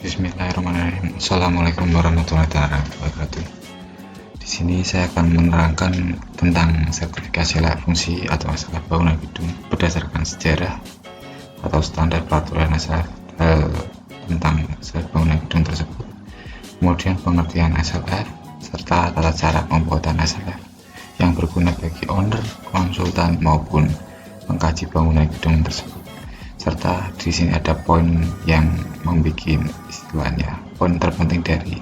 Bismillahirrahmanirrahim. Assalamualaikum warahmatullahi wabarakatuh. Di sini saya akan menerangkan tentang sertifikasi layak fungsi atau SLF bangunan gedung berdasarkan sejarah atau standar peraturan SLF tentang SLF bangunan gedung tersebut. Kemudian pengertian SLF serta tata cara pembuatan SLF yang berguna bagi owner, konsultan maupun pengkaji bangunan gedung tersebut. Serta di sini ada poin yang membuat istilahnya poin terpenting dari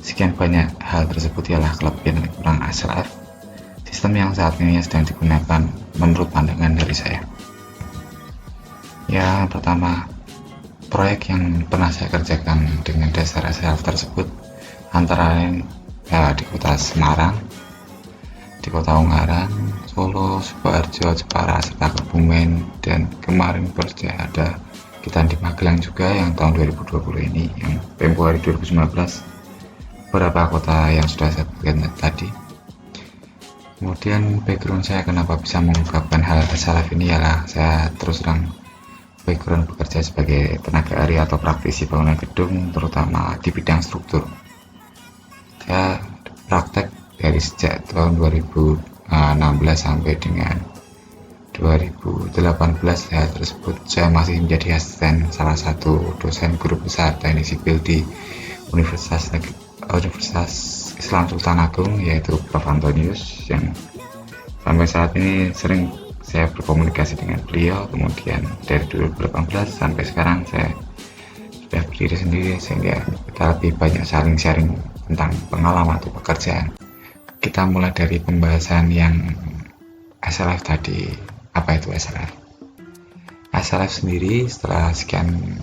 sekian banyak hal tersebut ialah kelebihan dan kekurangan SLF sistem yang saat ini sedang digunakan menurut pandangan dari saya. Ya, pertama, proyek yang pernah saya kerjakan dengan dasar SLF tersebut antara lain di kota Semarang, di kota Ungaran, Solo, Sukoharjo, Jepara, serta Kebumen, dan kemarin baru ada kita di Magelang juga yang tahun 2020 ini, yang Februari 2019, beberapa kota yang sudah saya sebutkan tadi. Kemudian background saya kenapa bisa mengungkapkan hal SLF ini ialah saya terus terang background bekerja sebagai tenaga ahli atau praktisi bangunan gedung, terutama di bidang struktur. Saya praktek dari sejak tahun 2016 sampai dengan 2018 saya masih menjadi asisten salah satu dosen guru besar teknik sipil di Universitas Islam Sultan Agung, yaitu Prof. Antonius, yang sampai saat ini sering saya berkomunikasi dengan beliau. Kemudian dari 2018 sampai sekarang saya sudah berdiri sendiri sehingga kita lebih banyak saling sharing tentang pengalaman atau pekerjaan. Kita mulai dari pembahasan yang SLF tadi. Apa itu SLF? SLF sendiri setelah sekian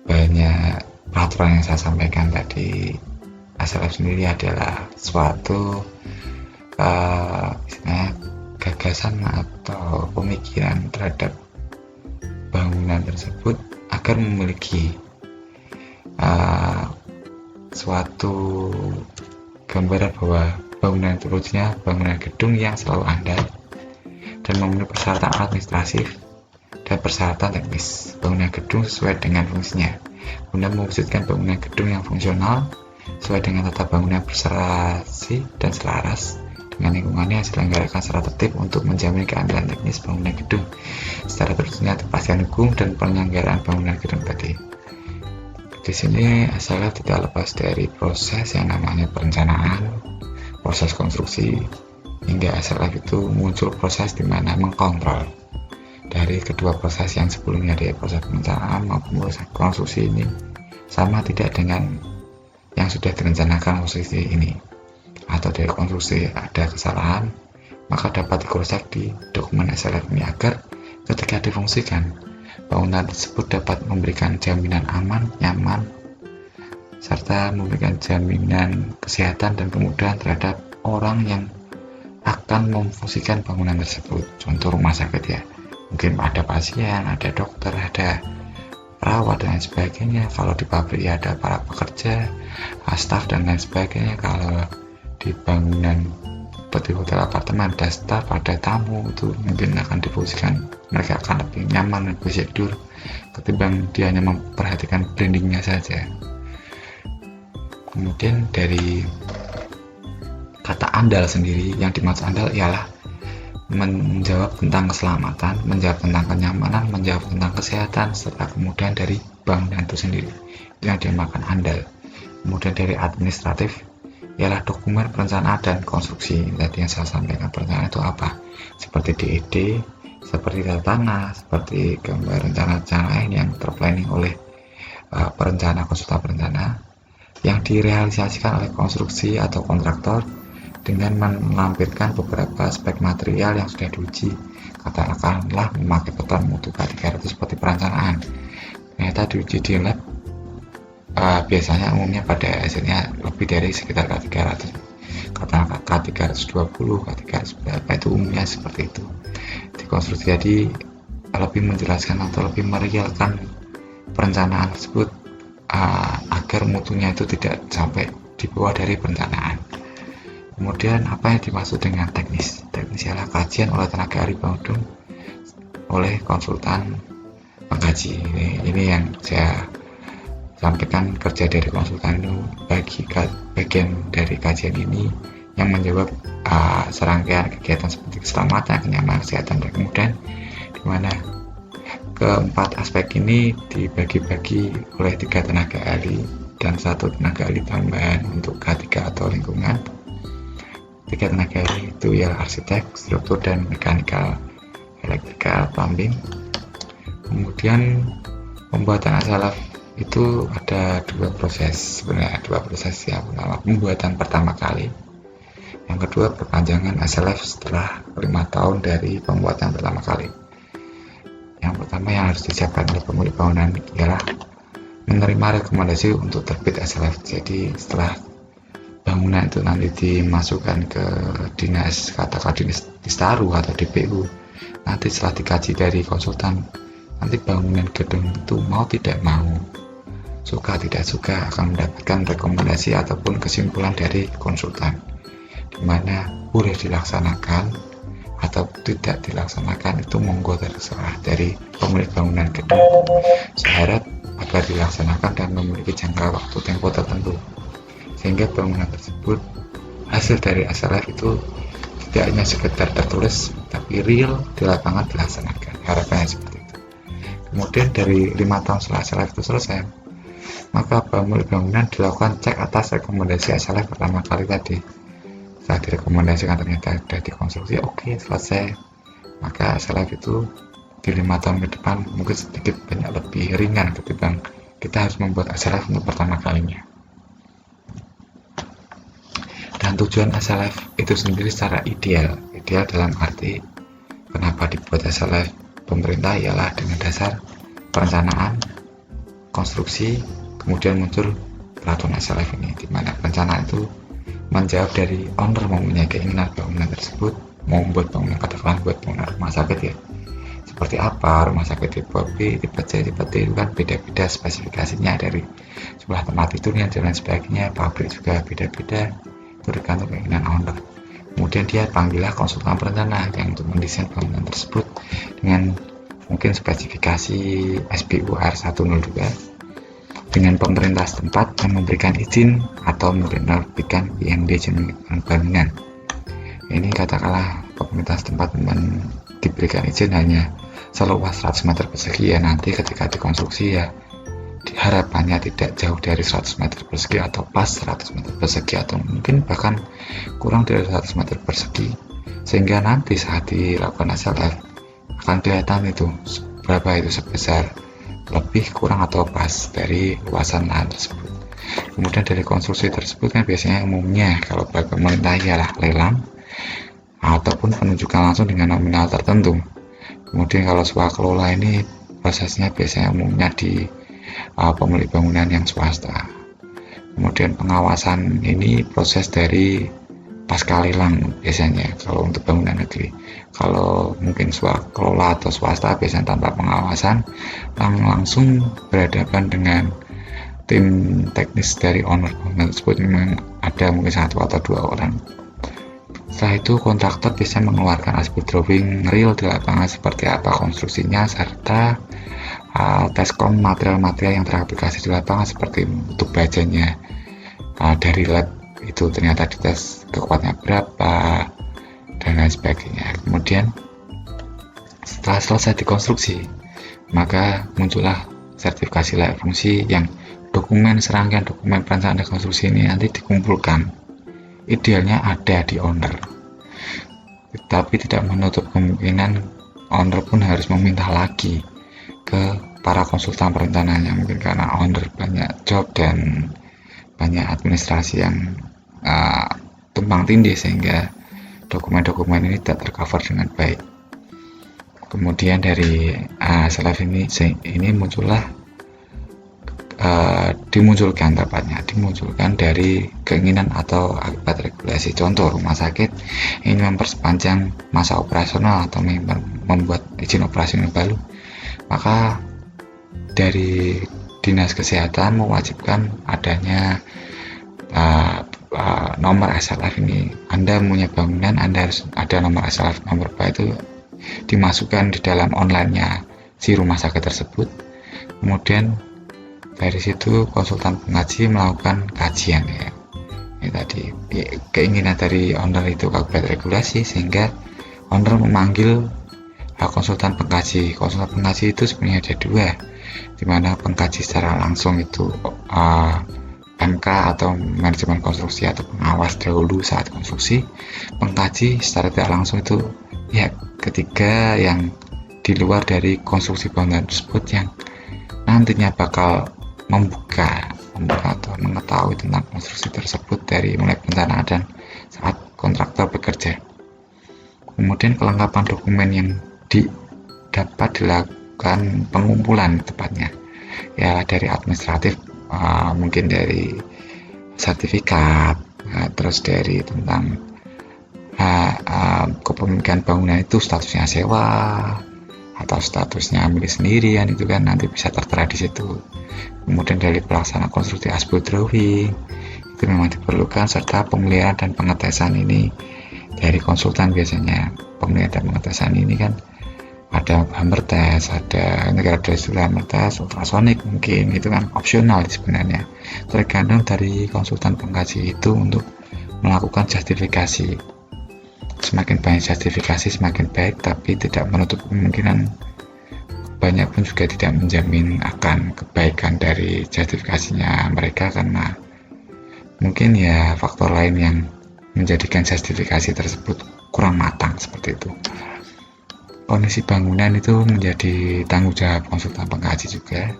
banyak peraturan yang saya sampaikan tadi, SLF sendiri adalah suatu gagasan atau pemikiran terhadap bangunan tersebut agar memiliki suatu gambaran bahwa bangunan terwujudnya bangunan gedung yang selalu andal dan memenuhi persyaratan administratif dan persyaratan teknis bangunan gedung sesuai dengan fungsinya, guna mewujudkan bangunan gedung yang fungsional sesuai dengan tata bangunan berserasi dan selaras dengan lingkungannya, diselenggarakan secara tertib untuk menjamin keandalan teknis bangunan gedung secara terwujudnya kepastian hukum dan penyelenggaraan bangunan gedung tadi. Di sini SLF tidak lepas dari proses yang namanya perencanaan, proses konstruksi, hingga SLF itu muncul proses di mana mengkontrol dari kedua proses yang sebelumnya, dari proses perencanaan maupun proses konstruksi ini sama tidak dengan yang sudah direncanakan konstruksi ini, atau dari konstruksi ada kesalahan maka dapat dikross-check di dokumen SLF ini agar ketika difungsikan bangunan tersebut dapat memberikan jaminan aman, nyaman, serta memberikan jaminan kesehatan dan kemudahan terhadap orang yang akan memfungsikan bangunan tersebut. Contoh rumah sakit ya, mungkin ada pasien, ada dokter, ada perawat dan lain sebagainya. Kalau di pabrik ya ada para pekerja, staf dan lain sebagainya. Kalau di bangunan seperti hotel apartemen ada staf, ada tamu, itu mungkin akan difungsikan, mereka akan lebih nyaman, lebih tidur ketimbang dia hanya memperhatikan brandingnya saja. Kemudian dari kata andal sendiri, yang dimaksud andal ialah menjawab tentang keselamatan, menjawab tentang kenyamanan, menjawab tentang kesehatan, serta kemudian dari bangunan itu sendiri, itu yang dinamakan andal. Kemudian dari administratif ialah dokumen perencanaan dan konstruksi. Tadi yang saya sampaikan, perencanaan itu apa? Seperti DED, seperti tata tanah, seperti gambar rencana-rencana lain yang terplanning oleh perencana, konsultan perencana, yang direalisasikan oleh konstruksi atau kontraktor dengan melampirkan beberapa spek material yang sudah diuji, katakanlah memakai beton mutu K300 seperti perencanaan, ternyata diuji di lab, biasanya umumnya pada hasilnya lebih dari sekitar K300, katakanlah K320, K300 berapa, itu umumnya seperti itu. Di konstruksi jadi lebih menjelaskan atau lebih merealkan perencanaan tersebut agar mutunya itu tidak sampai di bawah dari perencanaan. Kemudian apa yang dimaksud dengan teknis? Teknis adalah kajian oleh tenaga ahli bangunan oleh konsultan pengkaji. Ini yang saya sampaikan kerja dari konsultan itu bagian dari kajian ini yang menjawab serangkaian kegiatan seperti keselamatan, kenyamanan, kesehatan, dan kemudian di mana keempat aspek ini dibagi-bagi oleh 3 tenaga ahli dan 1 tenaga ahli tambahan untuk K3 atau lingkungan. 3 tenaga ahli itu ya arsitek, struktur, dan mekanikal, elektrikal, plumbing. Kemudian pembuatan SLF itu ada 2 proses, sebenarnya 2 proses ya. Pertama, pembuatan pertama kali, yang kedua perpanjangan SLF setelah 5 tahun dari pembuatan pertama kali. Yang pertama yang harus disiapkan oleh pemilik bangunan ialah menerima rekomendasi untuk terbit SLF. Jadi setelah bangunan itu nanti dimasukkan ke dinas, katakan dinas Distaru atau DPU, nanti setelah dikaji dari konsultan, nanti bangunan gedung itu mau tidak mau, suka tidak suka, akan mendapatkan rekomendasi ataupun kesimpulan dari konsultan, dimana boleh dilaksanakan atau tidak dilaksanakan itu monggo terserah dari pemilik bangunan gedung, syarat agar dilaksanakan dan memiliki jangka waktu tempo tertentu, sehingga bangunan tersebut hasil dari SLF itu tidak hanya sekedar tertulis tapi real di lapangan dilaksanakan, harapannya seperti itu. Kemudian dari 5 tahun setelah SLF itu selesai, maka pemilik bangunan dilakukan cek atas rekomendasi SLF pertama kali tadi. Setelah direkomendasikan ternyata sudah dikonstruksi, oke, selesai, maka SLF itu di 5 tahun ke depan mungkin sedikit banyak lebih ringan ketimbang kita harus membuat SLF untuk pertama kalinya. Dan tujuan SLF itu sendiri secara ideal dalam arti kenapa dibuat SLF pemerintah ialah dengan dasar perencanaan, konstruksi, kemudian muncul peraturan SLF ini, di mana perencanaan itu menjawab dari owner mempunyai keinginan bangunan tersebut, mau membuat bangunan, katakanlah buat bangunan rumah sakit ya, seperti apa rumah sakit tipe B, tipe C, tipe D, itu kan beda-beda spesifikasinya dari sebelah tempat tidurnya dan lain sebagainya, pabrik juga beda-beda, itu tergantung keinginan owner. Kemudian dia panggillah konsultan perencana yang untuk mendesain bangunan tersebut dengan mungkin spesifikasi SBU R102 dengan pemerintah setempat yang memberikan izin atau menerbitkan IMD izin bangunan. Ini katakanlah pemerintah setempat diberikan izin hanya seluas 100 meter persegi ya, nanti ketika dikonstruksi ya harapannya tidak jauh dari 100 meter persegi atau pas 100 meter persegi atau mungkin bahkan kurang dari 100 meter persegi, sehingga nanti saat dilakukan SLF akan kelihatan itu berapa itu sebesar lebih kurang atau pas dari luasan lahan tersebut. Kemudian dari konstruksi tersebut kan biasanya umumnya kalau bagi pemerintah ialah lelang ataupun penunjukan langsung dengan nominal tertentu. Kemudian kalau swakelola ini prosesnya biasanya umumnya di pemilik bangunan yang swasta. Kemudian pengawasan ini proses dari pasca lelang biasanya kalau untuk bangunan negeri. Kalau mungkin swakelola atau swasta biasanya tanpa pengawasan, langsung berhadapan dengan tim teknis dari owner bangunan tersebut, memang ada mungkin 1 atau 2 orang. Setelah itu kontraktor bisa mengeluarkan aspek drawing real di lapangan seperti apa konstruksinya serta tescom material-material yang teraplikasi di lapangan seperti untuk bajanya dari lab itu ternyata dites kekuatannya berapa dan lain sebagainya. Kemudian setelah selesai dikonstruksi maka muncullah sertifikasi layak fungsi yang serangkaian dokumen perencanaan konstruksi ini nanti dikumpulkan, idealnya ada di owner, tapi tidak menutup kemungkinan owner pun harus meminta lagi ke para konsultan perencananya, mungkin karena owner banyak job dan banyak administrasi yang tumpang tindih sehingga dokumen-dokumen ini tidak tercover dengan baik. Kemudian dari SLF ini dimunculkan dari keinginan atau akibat regulasi. Contoh rumah sakit ingin memperpanjang masa operasional atau membuat izin operasional baru, maka dari dinas kesehatan mewajibkan adanya nomor SLF ini. Anda punya bangunan, Anda harus ada nomor SLF, nomor berapa itu dimasukkan di dalam online-nya si rumah sakit tersebut. Kemudian Dari situ konsultan pengkaji melakukan kajian ya. Ini tadi keinginan dari owner itu buat regulasi, sehingga owner memanggil konsultan pengkaji. Konsultan pengkaji itu sebenarnya ada dua, dimana pengkaji secara langsung itu MK atau manajemen konstruksi atau pengawas dahulu saat konstruksi. Pengkaji secara tidak langsung itu pihak ketiga yang di luar dari konstruksi bangunan tersebut, yang nantinya bakal membuka atau mengetahui tentang konstruksi tersebut dari mulai perencanaan dan saat kontraktor bekerja. Kemudian kelengkapan dokumen yang dapat dilakukan pengumpulan tepatnya ya dari administratif, mungkin dari sertifikat, terus dari tentang kepemilikan bangunan itu statusnya sewa atau statusnya milik sendirian, itu kan nanti bisa tertera di situ. Kemudian dari pelaksana konstruksi asbel drawing itu memang diperlukan, serta pemeliharaan dan pengetesan ini dari konsultan. Biasanya pemeliharaan dan pengetesan ini kan ada hammer test, ada negara hammer test, ultrasonik, mungkin itu kan opsional sebenarnya, tergantung dari konsultan pengkaji itu untuk melakukan justifikasi. Semakin banyak justifikasi semakin baik, tapi tidak menutup kemungkinan banyak pun juga tidak menjamin akan kebaikan dari justifikasinya mereka, karena mungkin ya faktor lain yang menjadikan justifikasi tersebut kurang matang seperti itu. Kondisi bangunan itu menjadi tanggung jawab konsultan pengkaji juga.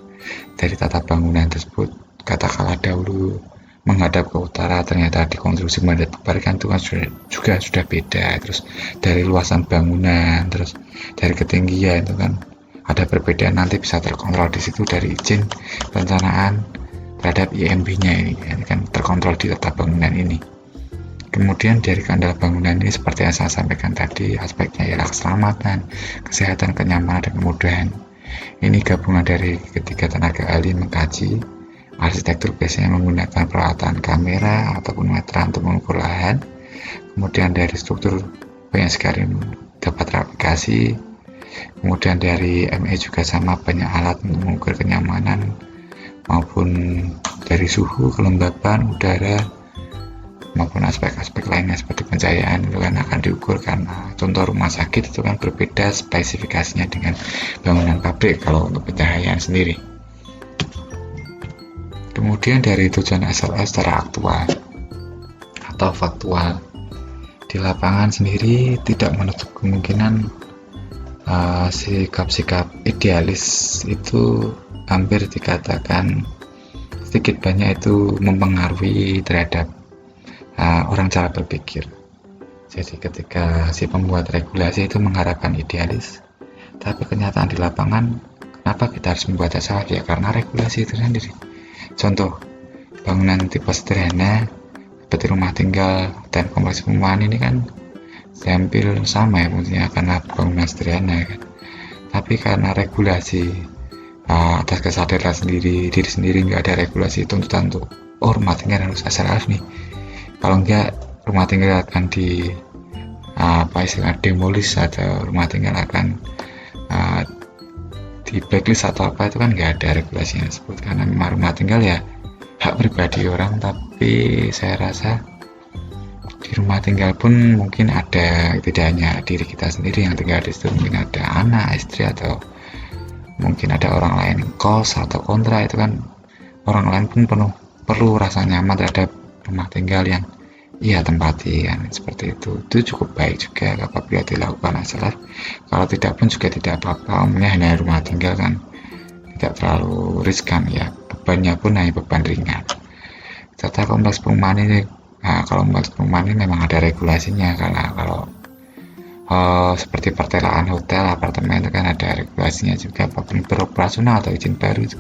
Dari tata bangunan tersebut, katakanlah dahulu menghadap ke utara, ternyata di konstruksi menghadap ke barat kan itu kan juga sudah beda. Terus dari luasan bangunan, terus dari ketinggian itu kan ada perbedaan, nanti bisa terkontrol di situ dari izin perencanaan terhadap IMB-nya ini kan terkontrol di tata bangunan ini. Kemudian dari keandal bangunan ini seperti yang saya sampaikan tadi, aspeknya ialah keselamatan, kesehatan, kenyamanan, dan kemudahan. Ini gabungan dari ketiga tenaga ahli mengkaji. Arsitektur biasanya menggunakan peralatan kamera ataupun meteran untuk mengukur lahan. Kemudian dari struktur banyak sekali dapat teraplikasi. Kemudian dari ME juga sama, banyak alat untuk mengukur kenyamanan maupun dari suhu, kelembapan udara, maupun aspek-aspek lainnya seperti pencahayaan itu kan akan diukur, karena contoh rumah sakit itu kan berbeda spesifikasinya dengan bangunan pabrik kalau untuk pencahayaan sendiri. Kemudian dari tujuan SLS secara aktual atau faktual, di lapangan sendiri tidak menutup kemungkinan sikap-sikap idealis itu hampir dikatakan sedikit banyak itu mempengaruhi terhadap orang cara berpikir. Jadi ketika si pembuat regulasi itu mengharapkan idealis, tapi kenyataan di lapangan, kenapa kita harus membuat SLF? Ya karena regulasi itu sendiri. Contoh, bangunan tipe sederhana seperti rumah tinggal dan kompleks perumahan ini kan hampir sama ya fungsinya karena bangunan sederhana kan. Tapi karena regulasi atas kesadaran diri sendiri, nggak ada regulasi tuntutan untuk rumah tinggal harus SLF nih. Kalau enggak, rumah tinggal akan demolis, atau rumah tinggal akan di blacklist atau apa, itu kan nggak ada regulasinya tersebut, karena memang rumah tinggal ya hak pribadi orang. Tapi saya rasa di rumah tinggal pun mungkin ada, tidak hanya diri kita sendiri yang tinggal di situ, mungkin ada anak, istri, atau mungkin ada orang lain kos atau kontra, itu kan orang lain pun perlu rasa nyaman terhadap rumah tinggal yang ia tempati kan, seperti itu cukup baik juga apabila dilakukan SLF. Kalau tidak pun juga tidak apa-apa, umumnya hanya rumah tinggal kan tidak terlalu riskan ya, bebannya pun hanya beban ringan. Serta kompleks perumahan ini, kalau kompleks perumahan ini memang ada regulasinya, karena kalau seperti pertelaan hotel, apartemen itu kan ada regulasinya juga. Apapun beroperasional atau izin baru itu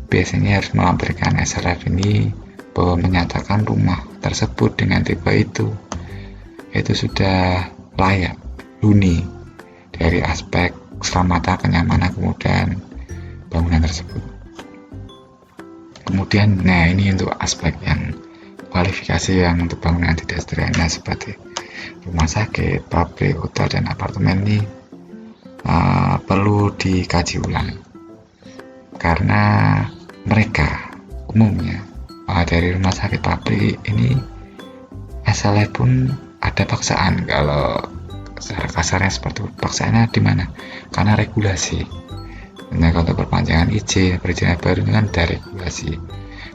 biasanya harus melampirkan SLF ini, bahwa menyatakan rumah tersebut dengan tipe itu sudah layak huni dari aspek keselamatan, kenyamanan, kemudian bangunan tersebut. Kemudian ini untuk aspek yang kualifikasi yang untuk bangunan tidak sederhana seperti rumah sakit, pabrik, hotel, dan apartemen ini perlu dikaji ulang, karena mereka umumnya dari rumah sakit pabrik ini SLF pun ada paksaan. Kalau secara kasarnya seperti itu, paksaannya di mana? Karena regulasi. Nah, kalau perpanjangan izin perizinan baru ini kan ada regulasi,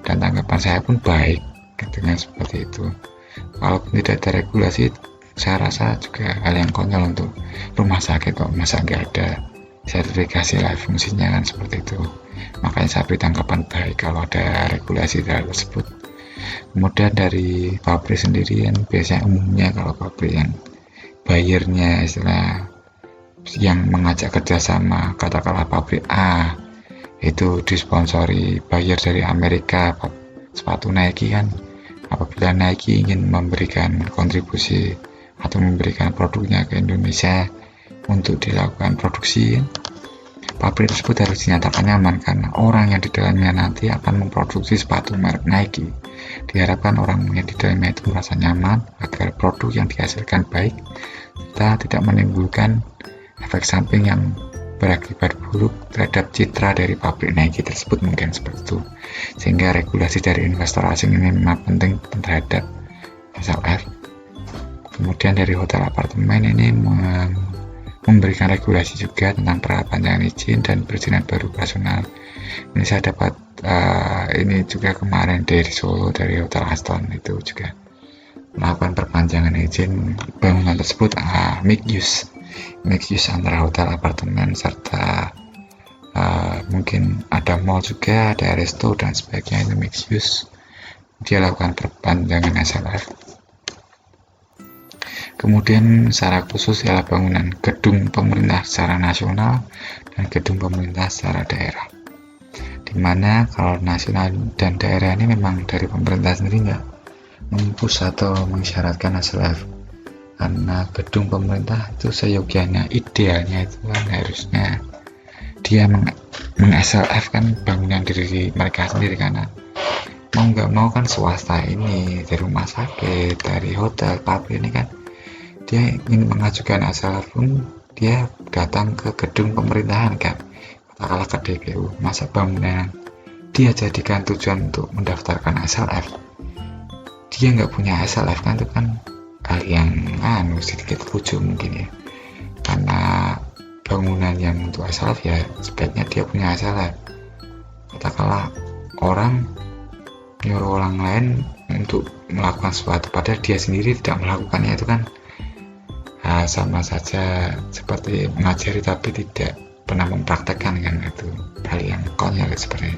dan tanggapan saya pun baik dengan seperti itu. Walaupun tidak ada regulasi, saya rasa juga hal yang konyol untuk rumah sakit kok, masa nggak ada sertifikasi lah fungsinya kan seperti itu. Makanya saya beri tanggapan baik kalau ada regulasi tersebut. Kemudian dari pabrik sendiri kan biasanya umumnya kalau pabrik yang bayarnya istilah yang mengajak kerjasama, katakanlah pabrik A itu disponsori bayar dari Amerika sepatu Nike kan, apabila Nike ingin memberikan kontribusi atau memberikan produknya ke Indonesia untuk dilakukan produksi, pabrik tersebut harus dinyatakan nyaman karena orang yang di dalamnya nanti akan memproduksi sepatu merek Nike. Diharapkan orang yang di dalamnya itu merasa nyaman agar produk yang dihasilkan baik serta tidak menimbulkan efek samping yang berakibat buruk terhadap citra dari pabrik Nike tersebut, mungkin seperti itu. Sehingga regulasi dari investor asing ini memang penting terhadap SLF. Kemudian dari hotel apartemen ini memberikan regulasi juga tentang perpanjangan izin dan perizinan baru operasional. Ini saya dapat ini juga kemarin dari Solo, dari Hotel Aston itu juga melakukan perpanjangan izin bangunan tersebut mixed use antara hotel apartemen serta mungkin ada mall juga, ada resto dan sebagainya. Itu mixed use, dia lakukan perpanjangan SLF. Kemudian secara khusus ialah bangunan gedung pemerintah secara nasional dan gedung pemerintah secara daerah, dimana kalau nasional dan daerah ini memang dari pemerintah sendiri nggak mempush atau mengisyaratkan SLF, karena gedung pemerintah itu seyogianya, idealnya itu kan harusnya dia meng-SLF kan bangunan diri mereka sendiri, karena mau nggak mau kan swasta ini dari rumah sakit, dari hotel, pabrik ini kan dia ingin mengajukan SLF pun dia datang ke gedung pemerintahan kan, katakanlah ke DPU. Masa bangunan dia jadikan tujuan untuk mendaftarkan SLF, dia nggak punya SLF kan, itu kan hal yang sedikit lucu mungkin ya, karena bangunan yang untuk SLF ya sebaiknya dia punya SLF. Katakanlah orang nyuruh orang lain untuk melakukan sesuatu padahal dia sendiri tidak melakukannya, itu kan sama saja seperti mengajari tapi tidak pernah mempraktekkan kan, itu hal yang konyol seperti itu.